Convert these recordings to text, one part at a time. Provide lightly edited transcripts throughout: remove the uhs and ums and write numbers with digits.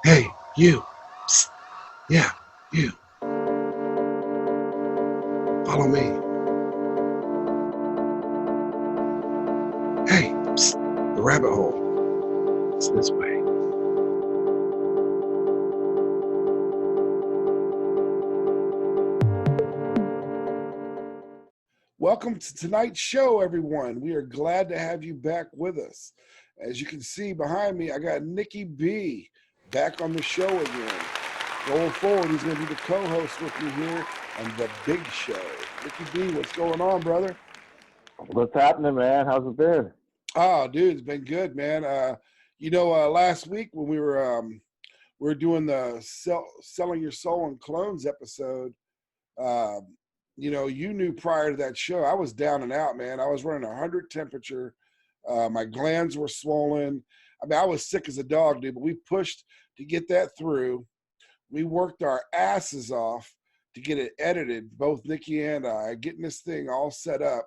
Hey, you. Psst. Yeah, you. Follow me. Hey, psst. The rabbit hole. It's this way. Welcome to tonight's show, everyone. We are glad to have you back with us. As you can see behind me, I got Nikki B back on the show again. Going forward, he's going to be the co-host with me here on The Big Show. Nikki B, what's going on, brother? What's happening, man? How's it been? Oh, dude, it's been good, man. Last week when we were doing the selling your soul and clones episode, uh, you knew prior to that show, I was down and out, man. I was running 100 temperature. My glands were swollen. I mean, I was sick as a dog, dude, but we pushed to get that through. We worked our asses off to get it edited, both Nikki and I, getting this thing all set up.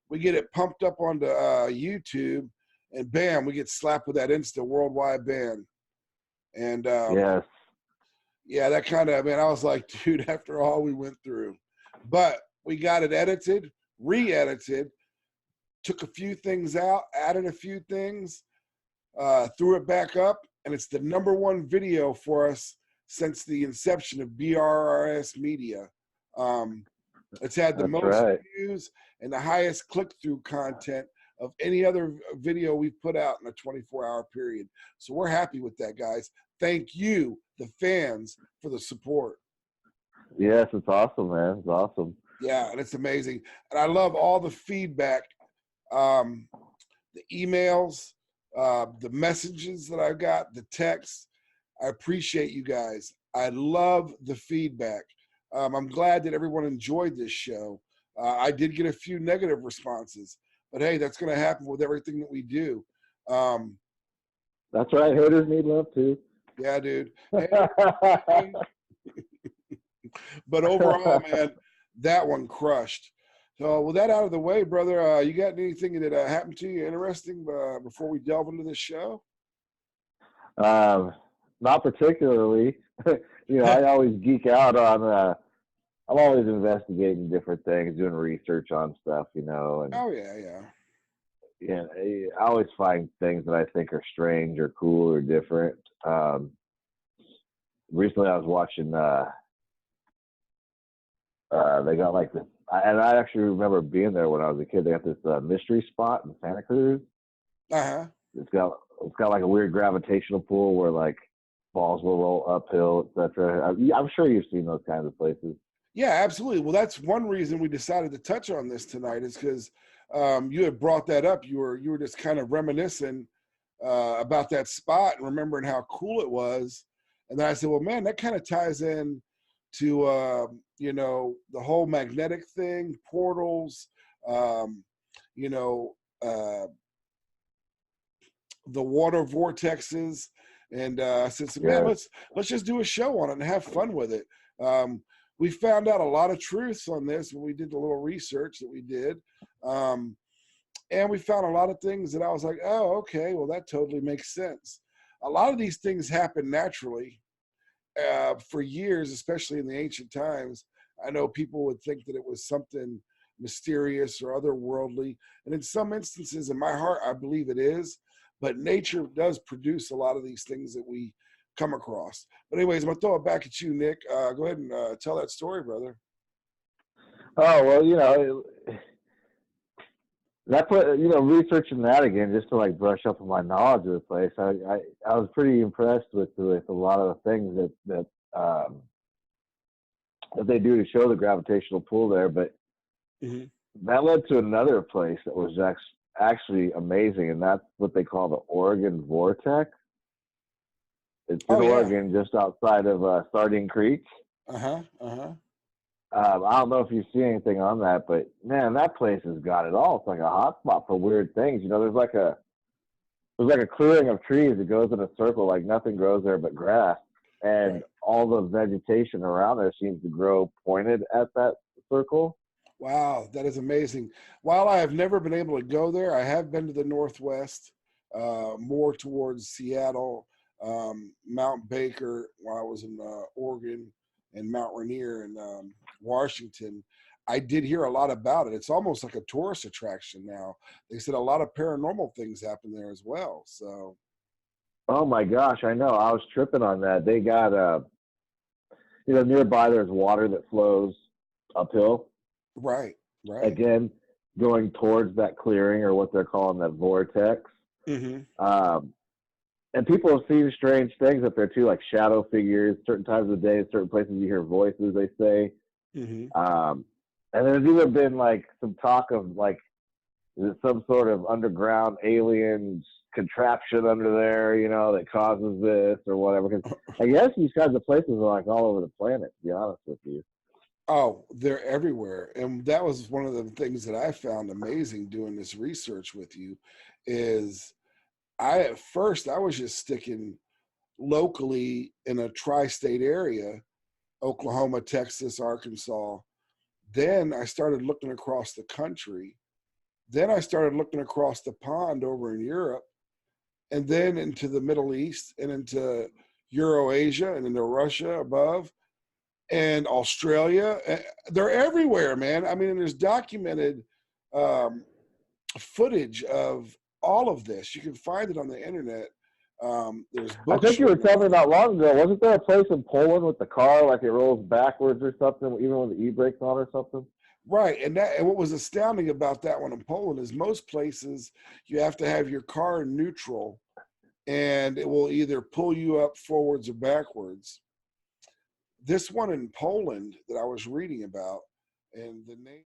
We get it pumped up onto YouTube, and bam, we get slapped with that Insta worldwide ban. And Yes. yeah, that kind of, man, I was like, dude, after all we went through. But we got it edited, re-edited, took a few things out, added a few things, threw it back up, and it's the #1 video for us since the inception of BRRS-MEDIA. It's had the That's most right. views and the highest click-through content of any other video we've put out in a 24-hour period. So we're happy with that, guys. Thank you, the fans, for the support. Yes, it's awesome, man. It's awesome. Yeah, and it's amazing. And I love all the feedback, the emails, the messages that I got, the texts. I appreciate you guys. I love the feedback. I'm glad that everyone enjoyed this show. I did get a few negative responses, but hey, that's going to happen with everything that we do. Um, That's right. Haters need love too. yeah, dude. Hey, but overall, man, that one crushed. So with that out of the way, brother, you got anything that happened to you interesting before we delve into this show? Not particularly. I always geek out on. I'm always investigating different things, doing research on stuff, and Oh yeah, yeah. yeah, I always find things that I think are strange or cool or different. Recently, I was watching. They got like this, and I actually remember being there when I was a kid. They got this mystery spot in Santa Cruz. Uh-huh. It's got like a weird gravitational pull where like balls will roll uphill, etc. I'm sure you've seen those kinds of places. Yeah, absolutely. Well, that's one reason we decided to touch on this tonight is because you had brought that up. You were just kind of reminiscing about that spot and remembering how cool it was. And then I said, well, man, that kind of ties in to the whole magnetic thing, portals, um, you know, uh, the water vortexes. And I said, so man, Yeah, let's just do a show on it and have fun with it. We found out a lot of truths on this when we did the little research that we did. And we found a lot of things that I was like, oh, okay, well, that totally makes sense. A lot of these things happen naturally for years, especially in the ancient times. I know people would think that it was something mysterious or otherworldly. And in some instances, in my heart, I believe it is. But nature does produce a lot of these things that we come across. But anyways, I'm going to throw it back at you, Nick. Go ahead and tell that story, brother. oh well, that put researching that again just to like brush up on my knowledge of the place. I was pretty impressed with a lot of the things that they do to show the gravitational pull there. But Mm-hmm. that led to another place that was actually amazing, and that's what they call the Oregon Vortex. It's in Oh, yeah. Oregon, just outside of Sardine Creek. Uh-huh. Uh-huh. I don't know if you've seen anything on that, but man, that place has got it all. It's like a hotspot for weird things. There's like a clearing of trees that goes in a circle, like nothing grows there but grass, and Right. all the vegetation around there seems to grow pointed at that circle. Wow, that is amazing. While I have never been able to go there, I have been to the Northwest, more towards Seattle, Mount Baker while I was in Oregon and Mount Rainier in Washington, I did hear a lot about it. It's almost like a tourist attraction now. They said a lot of paranormal things happen there as well. So, Oh my gosh, I know. I was tripping on that. They got nearby there's water that flows uphill. right, right. Again, going towards that clearing or what they're calling that vortex. Mm-hmm. And people have seen strange things up there too, like shadow figures, certain times of the day, certain places you hear voices, they say. Mm-hmm. And there's even been like some talk of like, is it some sort of underground alien contraption under there, that causes this or whatever? Because I guess these kinds of places are like all over the planet, to be honest with you. Oh, they're everywhere. And that was one of the things that I found amazing doing this research with you is at first I was just sticking locally in a tri-state area, Oklahoma, Texas, Arkansas. Then I started looking across the country. Then I started looking across the pond over in Europe, and then into the Middle East and into Eurasia and into Russia above and Australia. They're everywhere, man. I mean, there's documented footage of all of this. You can find it on the internet. There's I books. think you were telling me not long ago, wasn't there a place in Poland with the car, like it rolls backwards or something, even with the e-brakes on or something? Right, and what was astounding about that one in Poland is most places you have to have your car in neutral, and it will either pull you up forwards or backwards. This one in Poland that I was reading about, and the name.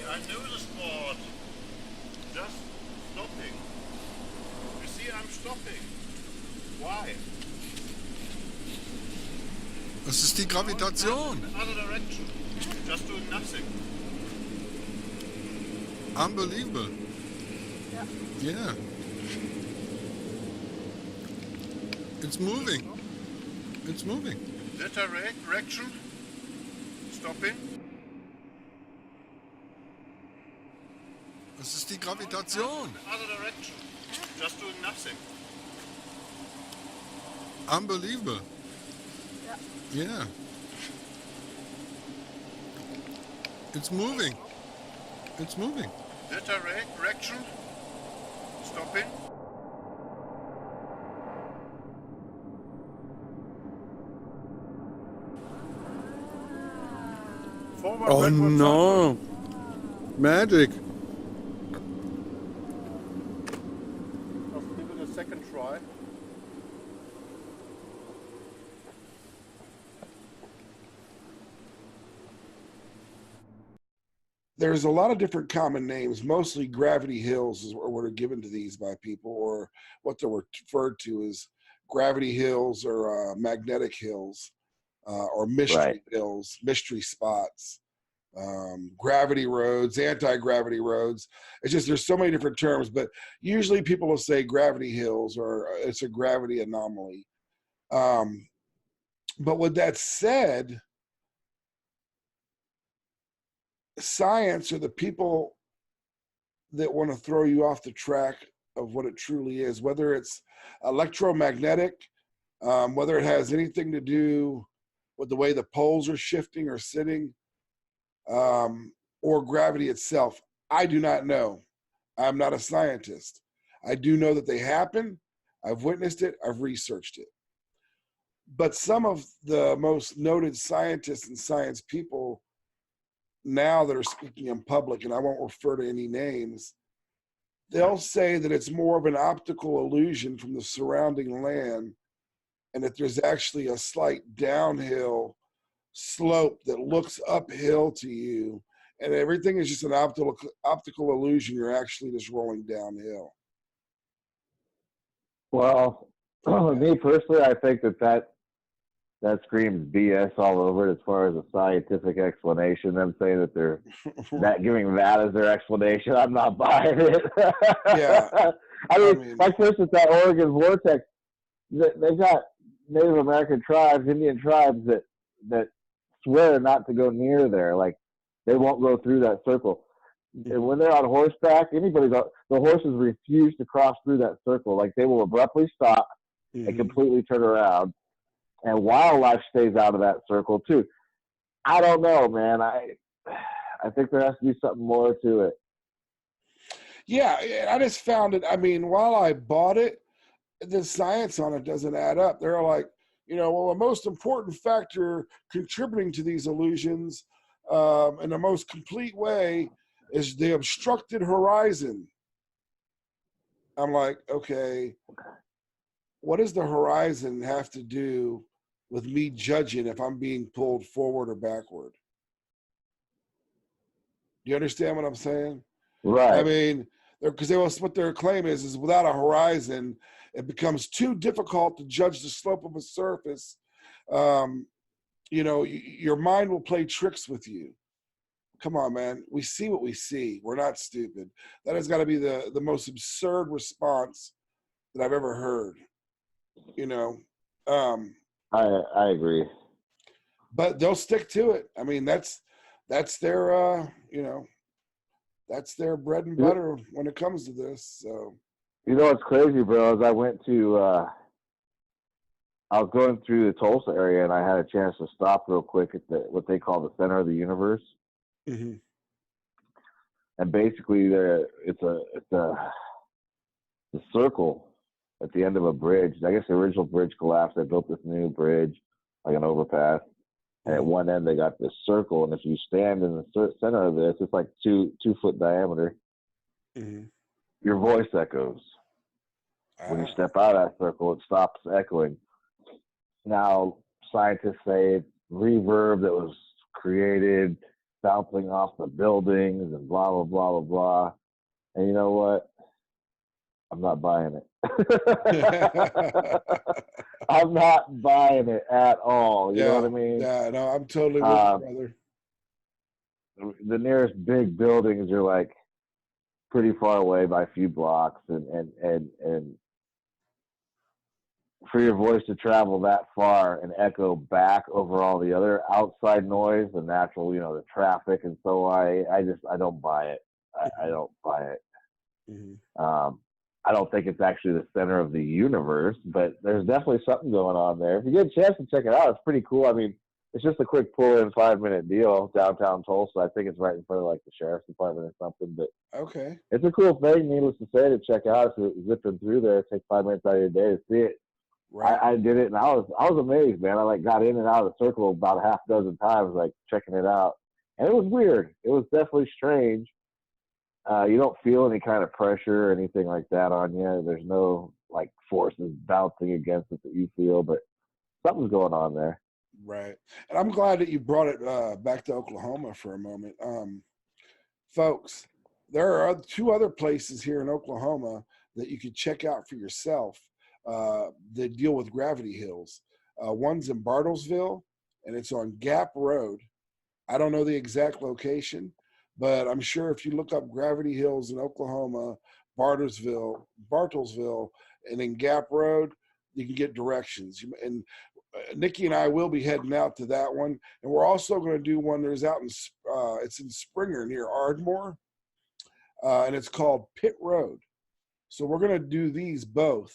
I know the sport. Just stopping. You see, I'm stopping. Why? Das ist die Gravitation. Other direction. Just doing nothing. Unbelievable. Yeah. It's moving. It's moving. That direction. Stopping. Das ist die Gravitation. Other direction. Just doing nothing. Unbelievable. Yeah. It's moving. It's moving. That direction. Stopping. Forward, Oh backward, no. Magic. Just give it a second try. There's a lot of different common names. Mostly gravity hills is what are given to these by people, or what they're referred to as gravity hills or magnetic hills, or mystery hills, mystery spots, gravity roads, anti-gravity roads. It's just there's so many different terms, but usually people will say gravity hills or it's a gravity anomaly. But with that said, science are the people that want to throw you off the track of what it truly is, whether it's electromagnetic, whether it has anything to do with the way the poles are shifting or sitting, or gravity itself. I do not know. I'm not a scientist. I do know that they happen. I've witnessed it. I've researched it. But some of the most noted scientists and science people now that are speaking in public, and I won't refer to any names, they'll say that it's more of an optical illusion from the surrounding land, and that there's actually a slight downhill slope that looks uphill to you, and everything is just an optical illusion. You're actually just rolling downhill. Well, me personally, I think that screams BS all over it as far as a scientific explanation. Them saying that they're that giving that as their explanation, I'm not buying it. Yeah. I mean, like for instance, that Oregon Vortex, they've got Native American tribes, Indian tribes that swear not to go near there. Like they won't go through that circle. And when they're on horseback, the horses refuse to cross through that circle. Like they will abruptly stop and completely turn around. And wildlife stays out of that circle too. I don't know, man. I think there has to be something more to it. Yeah, I just found it. I mean, while I bought it, the science on it doesn't add up. They're like, well, the most important factor contributing to these illusions in the most complete way is the obstructed horizon. I'm like, okay, what does the horizon have to do with me judging if I'm being pulled forward or backward? Do you understand what I'm saying? Right. I mean, because what their claim is without a horizon, it becomes too difficult to judge the slope of a surface. Your mind will play tricks with you. Come on, man. We see what we see. We're not stupid. That has got to be the most absurd response that I've ever heard. I agree. But they'll stick to it. I mean, that's their that's their bread and butter when it comes to this. So what's crazy, bro, is I was going through the Tulsa area and I had a chance to stop real quick at what they call the center of the universe. Mm-hmm. And basically it's a circle at the end of a bridge. I guess the original bridge collapsed. They built this new bridge, like an overpass. And at one end, they got this circle. And if you stand in the center of this, it's like 2-foot diameter. Mm-hmm. Your voice echoes. When you step out of that circle, it stops echoing. Now, scientists say it's reverb that was created bouncing off the buildings and blah, blah, blah, blah, blah. And you know what? I'm not buying it. I'm not buying it at all. You know what I mean? Yeah, no, I'm totally with you, brother. The nearest big buildings are like pretty far away by a few blocks, and for your voice to travel that far and echo back over all the other outside noise, the natural, the traffic, and so I don't buy it. I don't buy it. Mm-hmm. I don't think it's actually the center of the universe, but there's definitely something going on there. If you get a chance to check it out, it's pretty cool. I mean, it's just a quick pull-in 5-minute deal downtown Tulsa. I think it's right in front of like the sheriff's department or something. But okay, it's a cool thing, needless to say, to check out. If you're zipping through there, take 5 minutes out of your day to see it. Right. I did it, and I was amazed, man. I got in and out of the circle about a half dozen times, checking it out, and it was weird. It was definitely strange. You don't feel any kind of pressure or anything like that on you. There's no forces bouncing against it that you feel, but something's going on there. Right. And I'm glad that you brought it back to Oklahoma for a moment. Folks, there are 2 other places here in Oklahoma that you could check out for yourself that deal with gravity hills. One's in Bartlesville, and it's on Gap Road. I don't know the exact location, but I'm sure if you look up gravity hills in Oklahoma, Bartlesville, and then Gap Road, you can get directions. And Nikki and I will be heading out to that one, and we're also going to do one. There's out in it's in Springer near Ardmore, and it's called Pit Road. So we're going to do these both,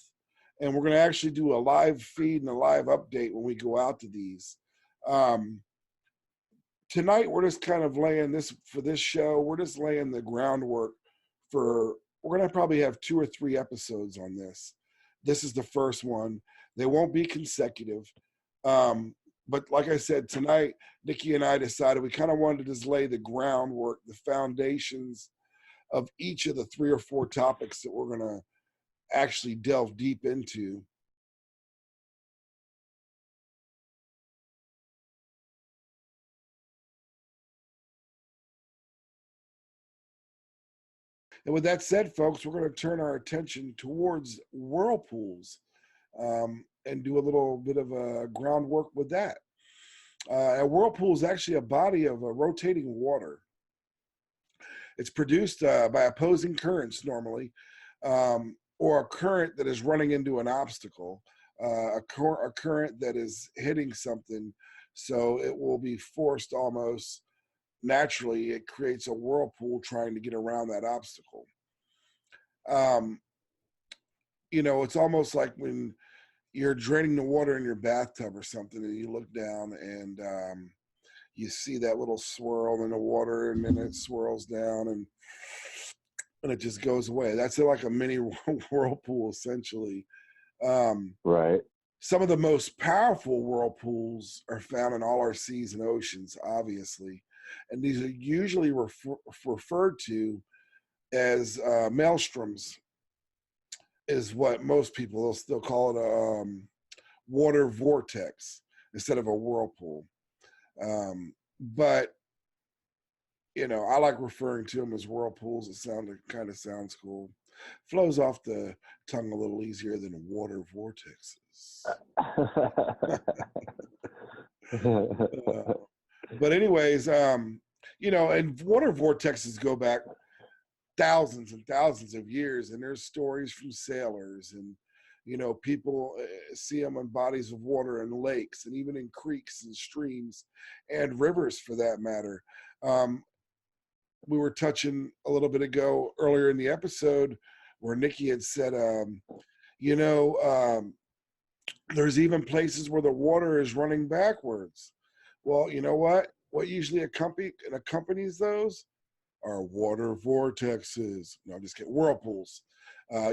and we're going to actually do a live feed and a live update when we go out to these. Tonight we're just kind of laying this for this show. We're just laying the groundwork for we're going to probably have 2 or 3 episodes on this. This is the first one. They won't be consecutive. But like I said, tonight, Nikki and I decided we kind of wanted to just lay the groundwork, the foundations of each of the 3 or 4 topics that we're going to actually delve deep into. And with that said, folks, we're going to turn our attention towards whirlpools and do a little bit of a groundwork with that. A whirlpool is actually a body of rotating water. It's produced by opposing currents normally, or a current that is running into an obstacle, a current that is hitting something, so it will be forced almost naturally. It creates a whirlpool trying to get around that obstacle. You know, it's almost like when you're draining the water in your bathtub or something, and you look down and you see that little swirl in the water, and then it swirls down and it just goes away. That's like a mini whirlpool, essentially. Right. Some of the most powerful whirlpools are found in all our seas and oceans, obviously. And these are usually referred to as maelstroms, is what most people will still call it a water vortex instead of a whirlpool. But, you know, I like referring to them as whirlpools. It kind of sounds cool. Flows off the tongue a little easier than water vortexes. But anyways, you know, and water vortexes go back thousands and thousands of years, and there's stories from sailors, and you know, people see them in bodies of water and lakes, and even in creeks and streams and rivers for that matter. We were touching a little bit ago earlier in the episode where Nikki had said, you know, there's even places where the water is running backwards. Well, you know what usually accompanies those are water vortexes. No, I'm just kidding. Whirlpools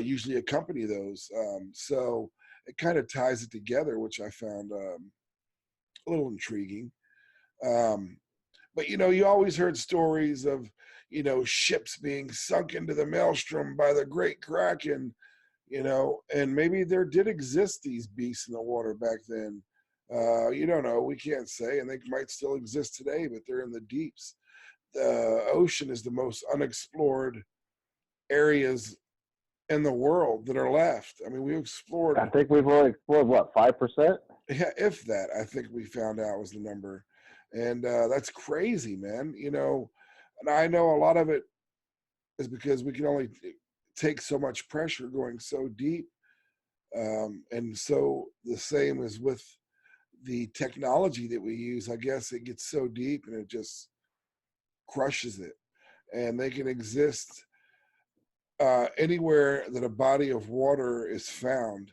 usually accompany those. So it kind of ties it together, which I found a little intriguing. But, you know, you always heard stories of, you know, ships being sunk into the maelstrom by the Great Kraken, you know, and maybe there did exist these beasts in the water back then. You don't know. We can't say, and they might still exist today, but they're in the deeps. The ocean is the most unexplored areas in the world that are left. I mean, we explored. I think we've only explored, what, 5%? Yeah, if that, I think we found out was the number. And that's crazy, man. You know, and I know a lot of it is because we can only take so much pressure going so deep. And so the same as with the technology that we use, I guess it gets so deep and it just crushes it. And they can exist anywhere that a body of water is found.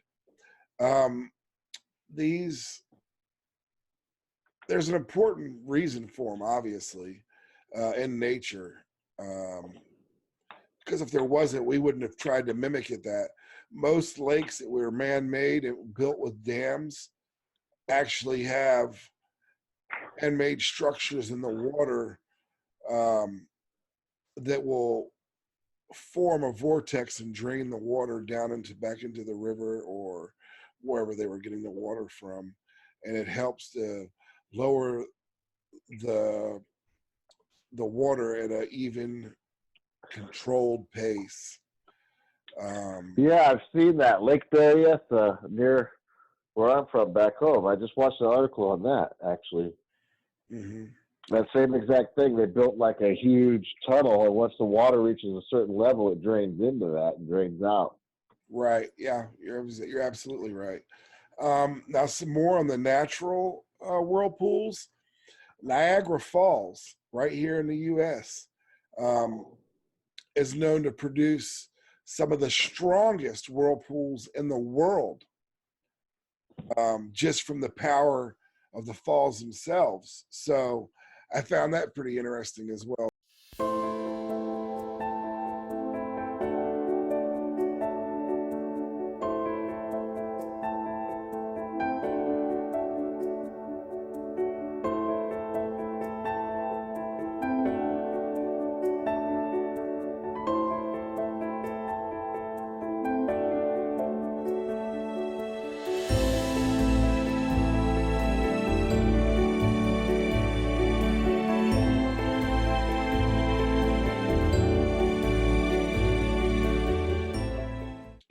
There's an important reason for them, obviously, in nature. Because if there wasn't, we wouldn't have tried to mimic it. That most lakes that were man-made and built with dams actually have man-made structures in the water that will form a vortex and drain the water down back into the river or wherever they were getting the water from, and it helps to lower the water at an even, controlled pace. Yeah, I've seen that. Lake BRRS, near where I'm from back home. I just watched an article on that, actually. Mm-hmm. That same exact thing. They built like a huge tunnel, and once the water reaches a certain level, it drains into that and drains out. Right. Yeah, you're absolutely right. Now, some more on the natural whirlpools. Niagara Falls, right here in the U.S., is known to produce some of the strongest whirlpools in the world, just from the power of the falls themselves. So I found that pretty interesting as well.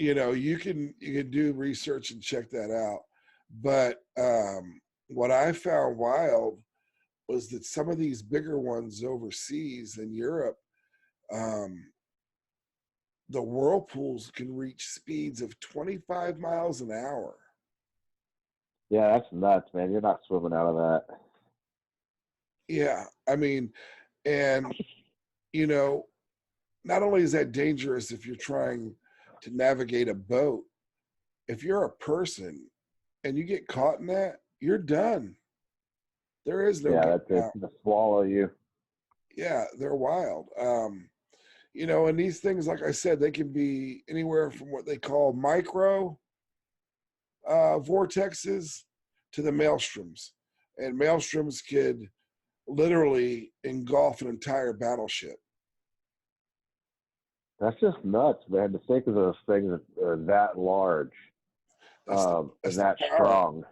you know, you can do research and check that out. But what I found wild was that some of these bigger ones overseas in Europe, um, the whirlpools can reach speeds of 25 miles an hour. Yeah, that's nuts, man. You're not swimming out of that. Yeah, I mean, and you know, not only is that dangerous if you're trying to navigate a boat, if you're a person and you get caught in that, you're done. There is no Yeah, getting that's it. out. To swallow you. Yeah, they're wild. You know, and these things, like I said, they can be anywhere from what they call micro vortexes to the maelstroms. And maelstroms could literally engulf an entire battleship. That's just nuts, man. To think of those things that are that large, That's and that power. strong.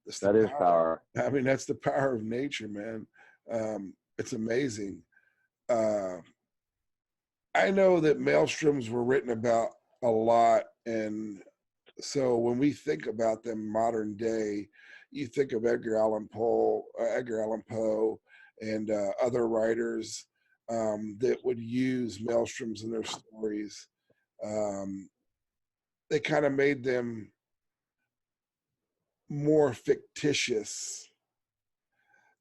That's That is power. I mean, that's the power of nature, man. It's amazing. I know that maelstroms were written about a lot, and so when we think about them modern day, you think of Edgar Allan Poe, and other writers that would use maelstroms in their stories. Um, they kind of made them more fictitious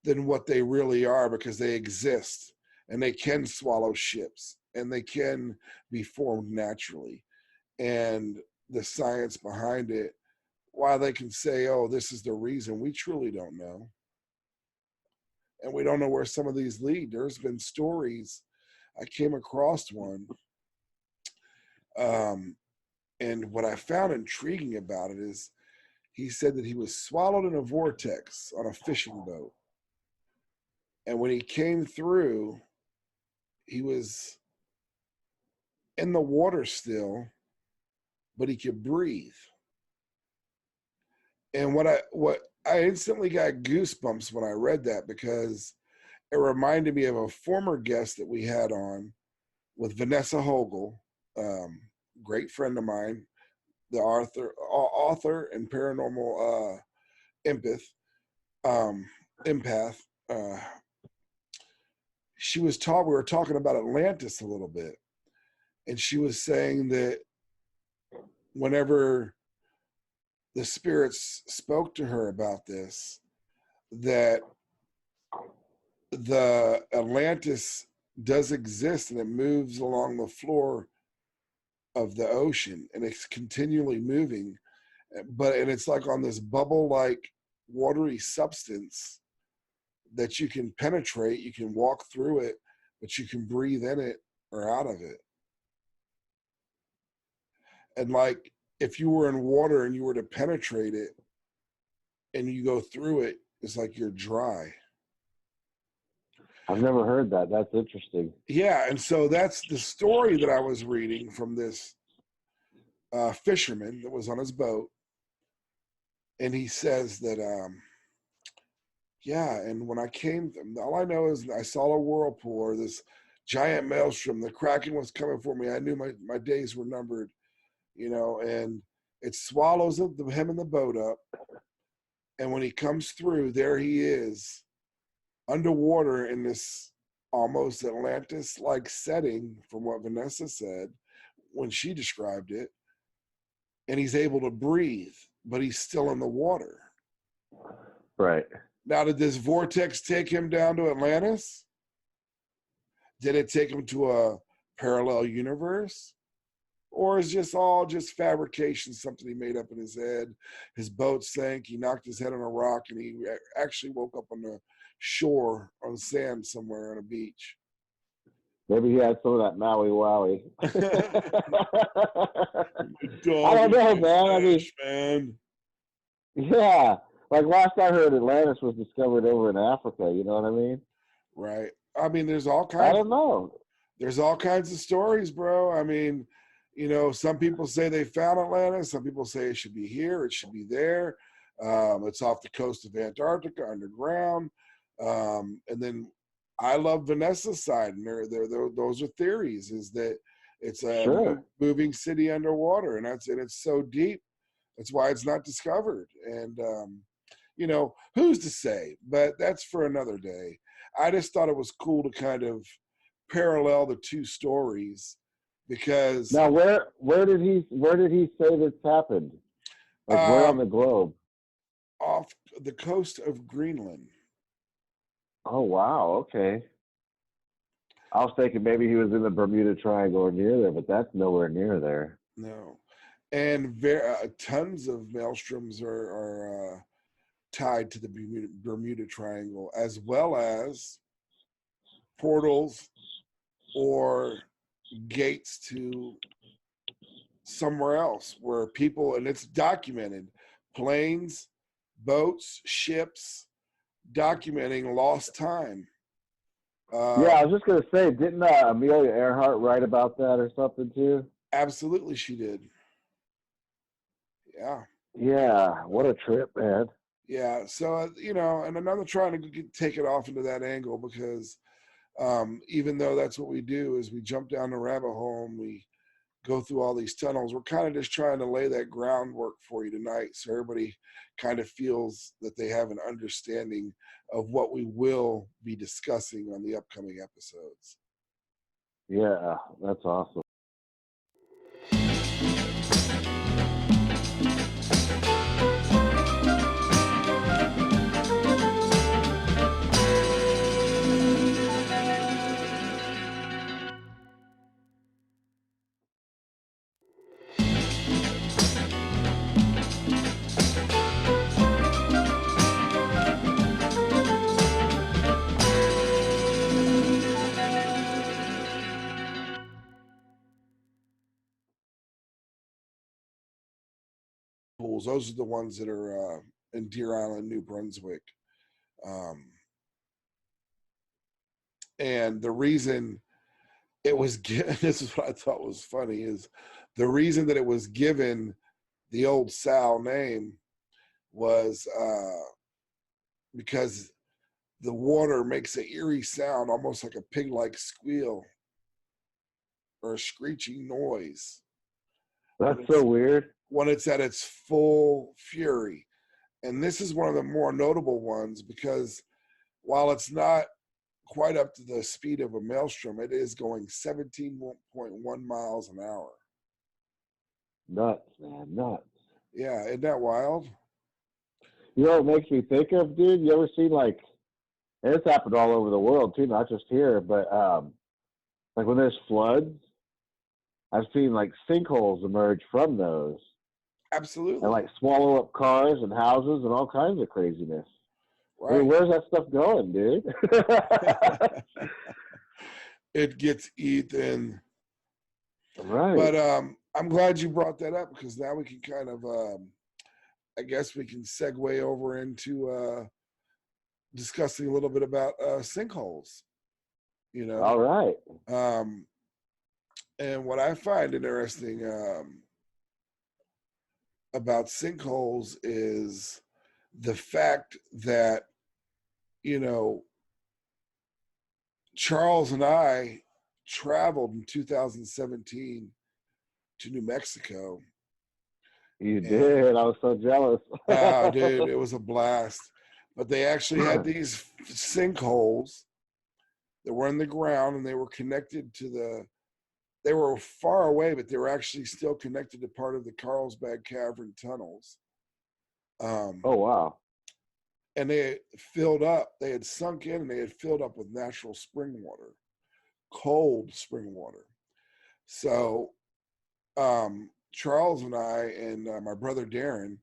than what they really are because they exist and they can swallow ships and they can be formed naturally. And the science behind it, while they can say, oh, this is the reason, we truly don't know. And we don't know where some of these lead. There's been stories. I came across one. And what I found intriguing about it is he said that he was swallowed in a vortex on a fishing boat. And when he came through, he was in the water still, but he could breathe. And what I instantly got goosebumps when I read that because it reminded me of a former guest that we had on with Vanessa Hogel, great friend of mine, the author and paranormal empath. She was we were talking about Atlantis a little bit, and she was saying that whenever the spirits spoke to her about this, that the Atlantis does exist and it moves along the floor of the ocean and it's continually moving, and it's like on this bubble like watery substance that you can penetrate, you can walk through it, but you can breathe in it or out of it. And like if you were in water and you were to penetrate it and you go through it, it's like you're dry. I've never heard that. That's interesting. Yeah, and so that's the story that I was reading from this fisherman that was on his boat. And he says that, yeah, and when I came, all I know is I saw a whirlpool or this giant maelstrom. The Kraken was coming for me. I knew my days were numbered, you know, and it swallows him and the boat up. And when he comes through, there he is underwater in this almost Atlantis-like setting from what Vanessa said when she described it. And he's able to breathe, but he's still in the water. Right. Now, did this vortex take him down to Atlantis? Did it take him to a parallel universe? Or is just all just fabrication, something he made up in his head? His boat sank, he knocked his head on a rock, and he actually woke up on the shore on sand somewhere on a beach. Maybe he had some of that Maui Wowie. I don't know, man. Man. Yeah. Like last I heard, Atlantis was discovered over in Africa. You know what I mean? Right. I mean, there's all kinds. I don't know. There's all kinds of stories, bro. I mean, you know, some people say they found Atlantis. Some people say it should be here. It should be there. It's off the coast of Antarctica, underground. And then I love Vanessa's side, and those are theories. Is that It's a Sure. moving city underwater, and it's so deep. That's why it's not discovered. And you know, who's to say? But that's for another day. I just thought it was cool to kind of parallel the two stories because Now, where did he say this happened? Like where on the globe? off the coast of Greenland. Oh wow, okay. I was thinking maybe he was in the Bermuda Triangle or near there, but that's nowhere near there. No, and tons of maelstroms are tied to the Bermuda Triangle, as well as portals or gates to somewhere else where people, and it's documented, planes, boats, ships, documenting lost time. Yeah, I was just gonna say, didn't Amelia Earhart write about that or something too? Absolutely, she did. Yeah. Yeah, what a trip, man. Yeah. So, you know, and I'm not trying to take it off into that angle because even though that's what we do is we jump down the rabbit hole and we go through all these tunnels, we're kind of just trying to lay that groundwork for you tonight so everybody kind of feels that they have an understanding of what we will be discussing on the upcoming episodes. Yeah, that's awesome. Pools, those are the ones that are in Deer Island, New Brunswick. And the reason it was given, this is what I thought was funny, is the reason that it was given the old Sal name was because the water makes an eerie sound, almost like a pig-like squeal or a screeching noise. That's so weird. When it's at its full fury. And this is one of the more notable ones because while it's not quite up to the speed of a maelstrom, it is going 17.1 miles an hour. Nuts, man, nuts. Yeah, isn't that wild? You know what it makes me think of, dude? You ever seen and it's happened all over the world too, not just here, but like when there's floods, I've seen like sinkholes emerge from those. Absolutely. And like swallow up cars and houses and all kinds of craziness. Right. I mean, where's that stuff going, dude? It gets eaten. Right. But I'm glad you brought that up because now we can kind of, I guess we can segue over into discussing a little bit about sinkholes. You know. All right. And what I find interesting about sinkholes is the fact that, you know, Charles and I traveled in 2017 to New Mexico. You did. I was so jealous. Oh, dude, it was a blast. But they actually had these sinkholes that were in the ground and they were connected to they were far away, but they were actually still connected to part of the Carlsbad Cavern tunnels. Oh, wow. And they had filled up, they had sunk in and they had filled up with natural spring water, cold spring water. So Charles and I and my brother Darren,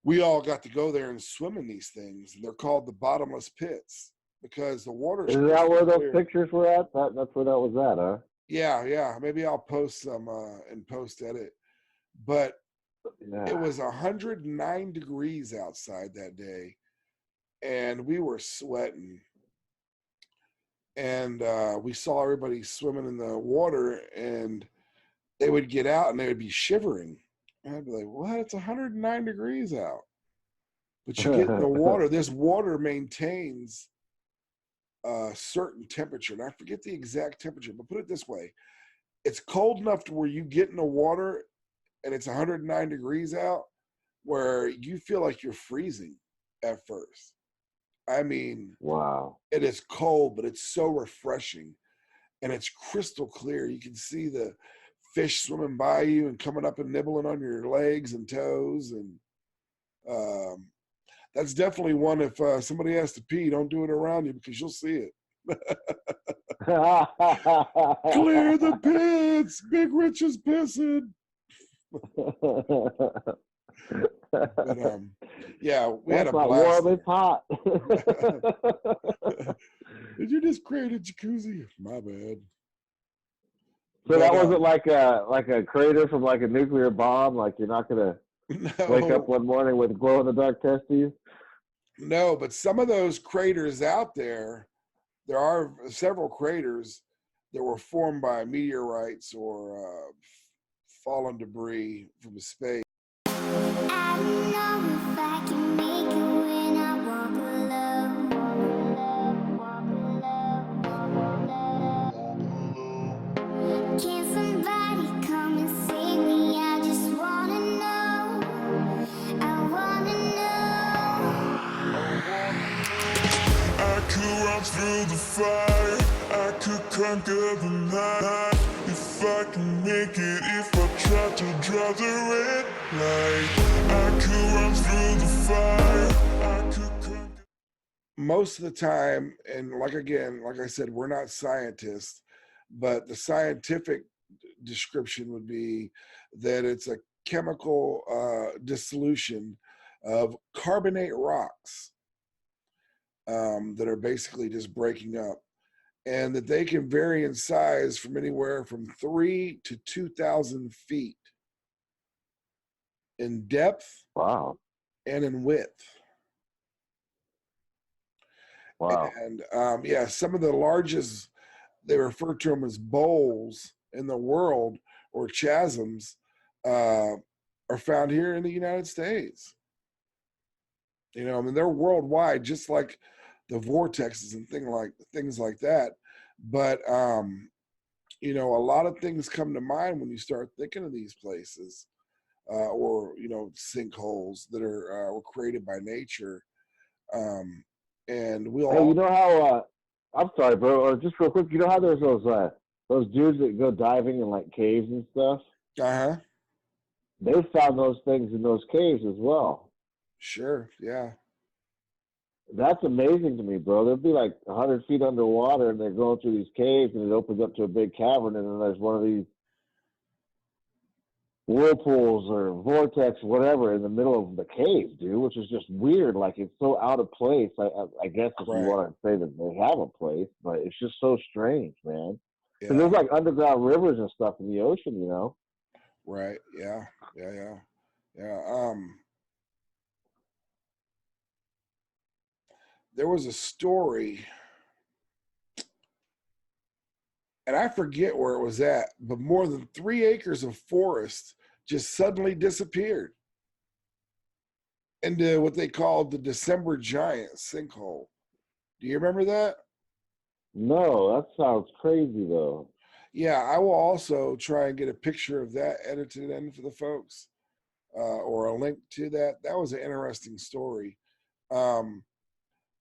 we all got to go there and swim in these things. And they're called the bottomless pits because the water is that where those pictures were at? That's where that was at, huh? Yeah. Maybe I'll post some in post edit. But it was 109 degrees outside that day, and we were sweating. And we saw everybody swimming in the water, and they would get out and they would be shivering. And I'd be like, what? It's 109 degrees out. But you get in the water. This water maintains a certain temperature. And I forget the exact temperature, but put it this way. it's cold enough to where you get in the water and it's 109 degrees out, where you feel like you're freezing at first. I mean, Wow. it is cold, but it's so refreshing, and it's crystal clear. You can see the fish swimming by you and coming up and nibbling on your legs and toes, and that's definitely one. If somebody has to pee, don't do it around you because you'll see it. Clear the pits. Big Rich is pissing. But yeah, we had a blast. Warm, it's hot. Did you just create a jacuzzi? My bad. So that wasn't like a crater from like a nuclear bomb. Like you're not gonna wake up one morning with glow in the dark testes. No, but some of those craters out there are several craters that were formed by meteorites or fallen debris from space. Through the fire, I could conquer the night. If I can make it, if I try to draw the red light, I could run through the fire. I could conquer. Most of the time, and like I said, we're not scientists, but the scientific description would be that it's a chemical dissolution of carbonate rocks. That are basically just breaking up, and that they can vary in size from anywhere from 3 to 2,000 feet in depth. Wow. And in width. Wow. And yeah, some of the largest, they refer to them as bowls in the world, or chasms, are found here in the United States. You know, I mean, they're worldwide, just like the vortexes and things like that. But you know, a lot of things come to mind when you start thinking of these places, or you know, sinkholes that were created by nature. And we'll. Hey, you know how? I'm sorry, bro. Just real quick, you know how there's those dudes that go diving in like caves and stuff? They found those things in those caves as well. Sure. Yeah. That's amazing to me, bro. They'll be like 100 feet underwater, and they're going through these caves, and it opens up to a big cavern, and then there's one of these whirlpools or vortex, whatever, in the middle of the cave, dude, which is just weird. Like, it's so out of place. I guess if you want to say that they have a place, but it's just so strange, man. Yeah. There's like underground rivers and stuff in the ocean, you know? Right. Yeah. Yeah. There was a story, and I forget where it was at, but more than 3 acres of forest just suddenly disappeared into what they called the December Giant sinkhole. Do you remember that? No, that sounds crazy, though. Yeah, I will also try and get a picture of that edited in for the folks, or a link to that. That was an interesting story.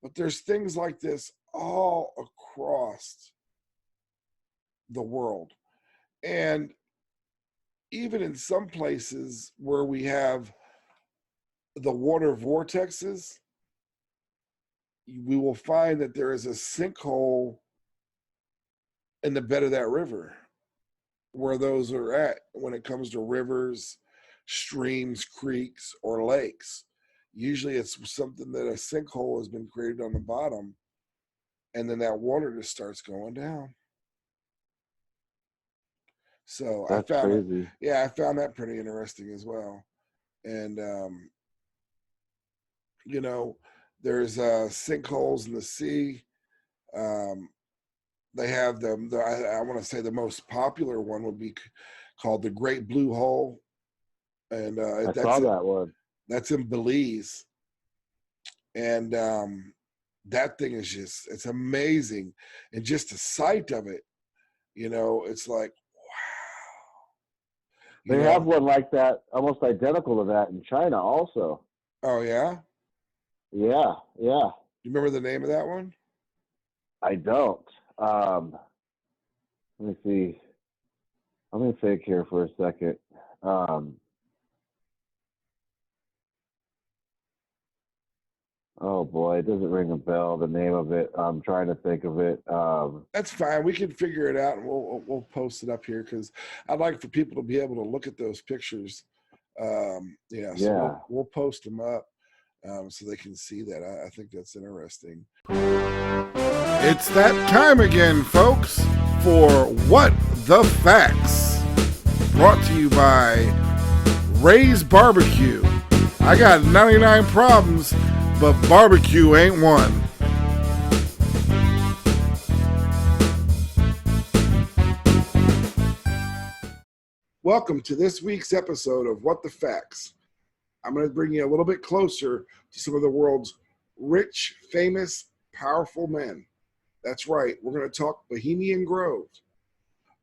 But there's things like this all across the world. And even in some places where we have the water vortexes, we will find that there is a sinkhole in the bed of that river where those are at when it comes to rivers, streams, creeks, or lakes. Usually it's something that a sinkhole has been created on the bottom, and then that water just starts going down. So that's crazy. I found that pretty interesting as well. And, you know, there's sinkholes in the sea. They have them. I want to say the most popular one would be called the Great Blue Hole. And I saw that one. That's in Belize. And that thing is it's amazing. And just the sight of it, you know, it's like, They have one like that, almost identical to that in China also. Oh, yeah? Yeah. You remember the name of that one? I don't. Let me see. Let me think here for a second. Oh boy, it doesn't ring a bell. The name of it. I'm trying to think of it. That's fine. We can figure it out, and we'll post it up here because I'd like for people to be able to look at those pictures. So we'll post them up so they can see that. I think that's interesting. It's that time again, folks, for What the Facts, brought to you by Ray's Barbecue. I got 99 problems, but barbecue ain't one. Welcome to this week's episode of What the Facts. I'm going to bring you a little bit closer to some of the world's rich, famous, powerful men. That's right, we're going to talk Bohemian Grove.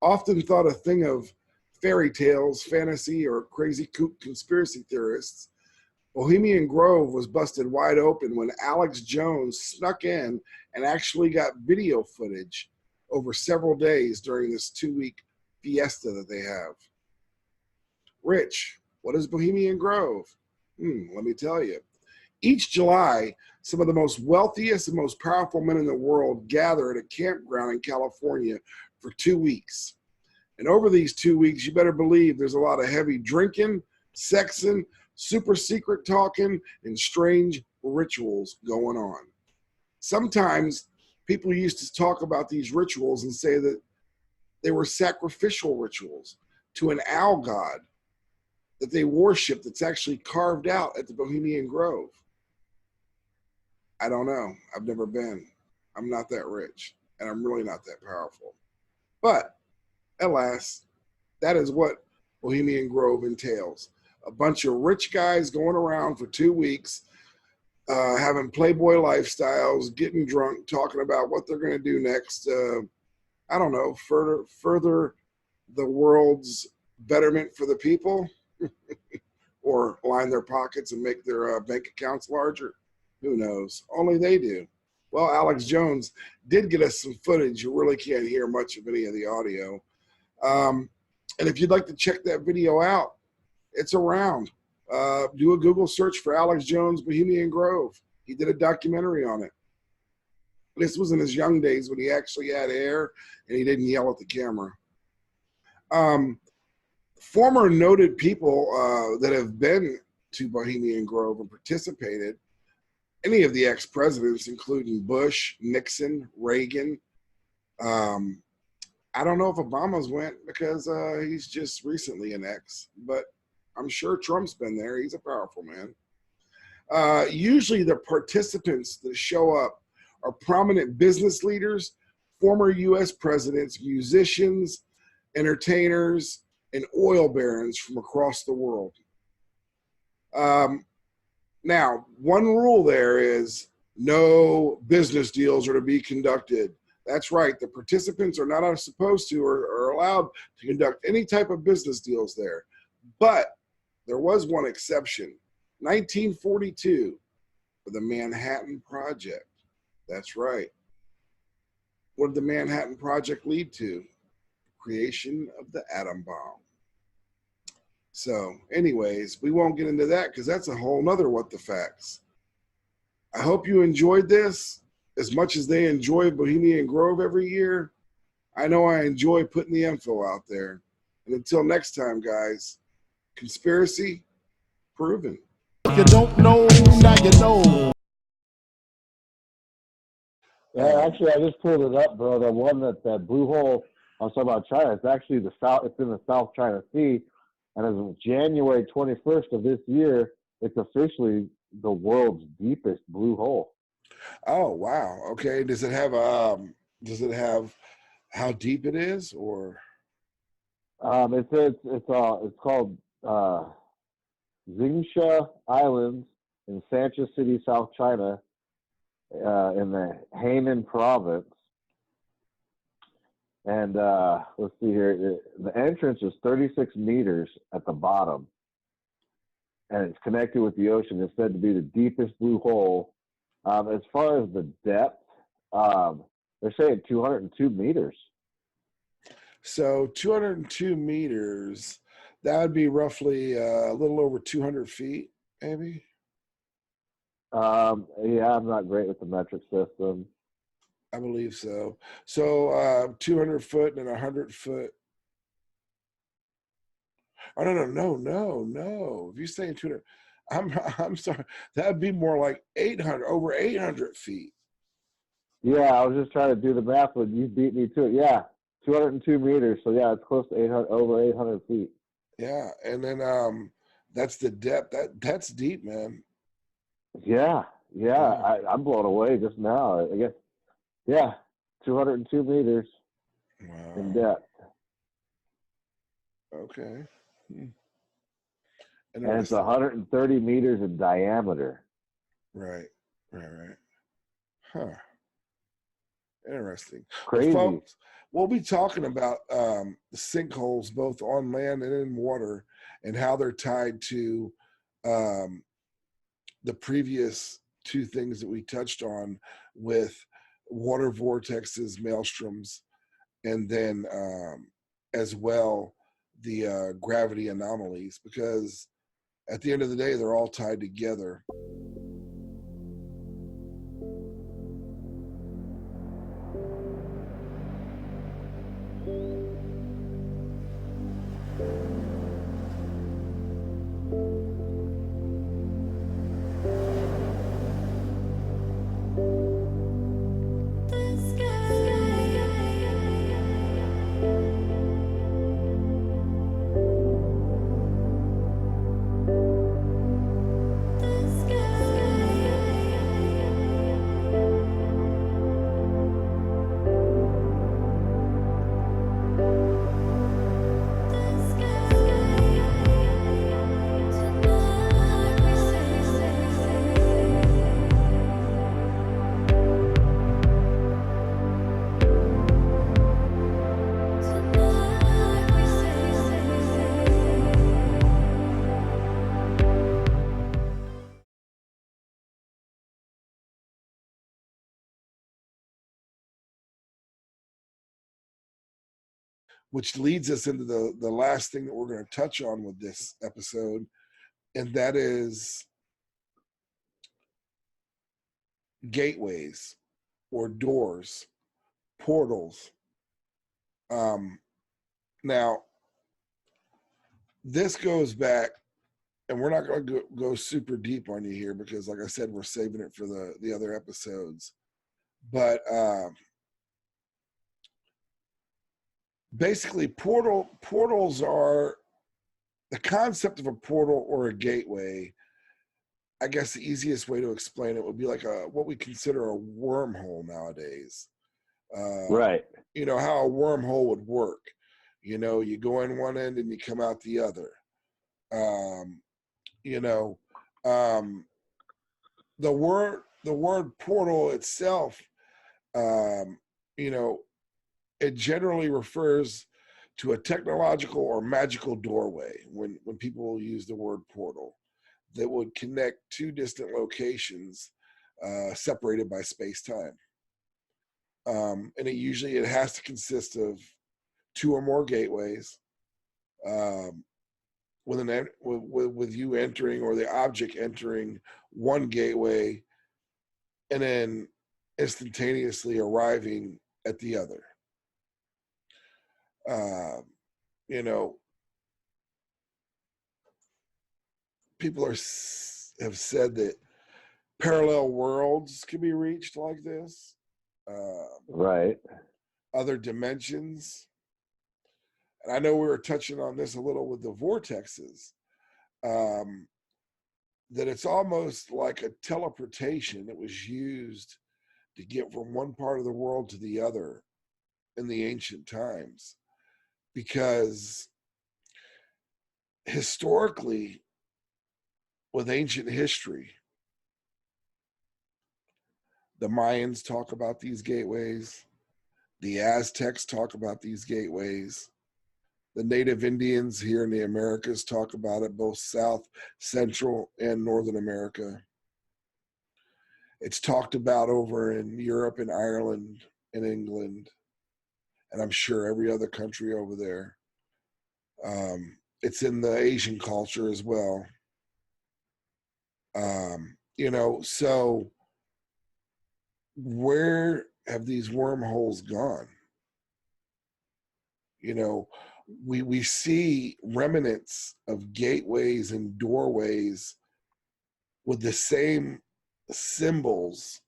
Often thought a thing of fairy tales, fantasy, or crazy kook conspiracy theorists, Bohemian Grove was busted wide open when Alex Jones snuck in and actually got video footage over several days during this 2-week fiesta that they have. Rich, what is Bohemian Grove? Let me tell you. Each July, some of the most wealthiest and most powerful men in the world gather at a campground in California for 2 weeks. And over these 2 weeks, you better believe there's a lot of heavy drinking, sexing, super secret talking, and strange rituals going on. Sometimes people used to talk about these rituals and say that they were sacrificial rituals to an owl god that they worship that's actually carved out at the Bohemian Grove. I don't know. I've never been. I'm not that rich, and I'm really not that powerful. But, alas, that is what Bohemian Grove entails. A bunch of rich guys going around for 2 weeks, having playboy lifestyles, getting drunk, talking about what they're going to do next. I don't know, further the world's betterment for the people, or line their pockets and make their bank accounts larger. Who knows? Only they do. Well, Alex Jones did get us some footage. You really can't hear much of any of the audio. And if you'd like to check that video out, it's around. Do a Google search for Alex Jones Bohemian Grove. He did a documentary on it. This was in his young days when he actually had hair and he didn't yell at the camera. Former noted people that have been to Bohemian Grove and participated, any of the ex-presidents, including Bush, Nixon, Reagan. I don't know if Obama's went because he's just recently an ex, but I'm sure Trump's been there. He's a powerful man. Usually the participants that show up are prominent business leaders, former U.S. presidents, musicians, entertainers, and oil barons from across the world. Now, one rule there is no business deals are to be conducted. That's right. The participants are not supposed to or allowed to conduct any type of business deals there. But there was one exception, 1942, for the Manhattan Project. That's right. What did the Manhattan Project lead to? Creation of the atom bomb. So anyways, we won't get into that because that's a whole nother What the Facts. I hope you enjoyed this as much as they enjoy Bohemian Grove every year. I know I enjoy putting the info out there. And until next time, guys, conspiracy proven. You don't know, now you know. Yeah, actually, I just pulled it up, bro. The one that Blue Hole, I'm talking about China, it's actually it's in the South China Sea. And as of January 21st of this year, it's officially the world's deepest blue hole. Oh, wow. Okay. Does it have how deep it is, or? It's called Xingsha Islands in Sancha City, South China, in the Hainan province. And let's see here. The entrance is 36 meters at the bottom, and it's connected with the ocean. It's said to be the deepest blue hole. As far as the depth, they're saying 202 meters. So 202 meters, that would be roughly a little over 200 feet, maybe. Yeah, I'm not great with the metric system. I believe so. So 200 foot and 100 foot. Oh, no. If you're saying 200, I'm sorry. That'd be more like 800, over 800 feet. Yeah, I was just trying to do the math, but you beat me to it. Yeah, 202 meters. So yeah, it's close to 800, over 800 feet. Yeah, and then that's the depth. That's deep, man. Yeah. I'm blown away just now. I guess. Yeah, 202 meters in Wow. depth. Okay. And it's Interesting. 130 meters in diameter. Right. Huh. Interesting. Crazy. Well, folks, we'll be talking about the sinkholes both on land and in water and how they're tied to the previous two things that we touched on with water vortexes, maelstroms, and then as well the gravity anomalies, because at the end of the day, they're all tied together. Which leads us into the last thing that we're going to touch on with this episode, and that is gateways or doors, portals. Now, this goes back, and we're not going to go super deep on you here because, like I said, we're saving it for the other episodes. But basically, portals are the concept of a portal or a gateway. I guess the easiest way to explain it would be like what we consider a wormhole nowadays. Right. You know how a wormhole would work. You know, you go in one end and you come out the other. You know, the word portal itself, you know, it generally refers to a technological or magical doorway when people use the word portal that would connect two distant locations separated by space-time. And it has to consist of two or more gateways, with you entering or the object entering one gateway and then instantaneously arriving at the other. You know, people have said that parallel worlds can be reached like this. Right. Other dimensions. And I know we were touching on this a little with the vortexes, that it's almost like a teleportation that was used to get from one part of the world to the other in the ancient times. Because historically, with ancient history, the Mayans talk about these gateways. The Aztecs talk about these gateways. The native Indians here in the Americas talk about it, both South, Central, and Northern America. It's talked about over in Europe and Ireland and England, and I'm sure every other country over there. It's in the Asian culture as well. So where have these wormholes gone? We see remnants of gateways and doorways with the same symbols,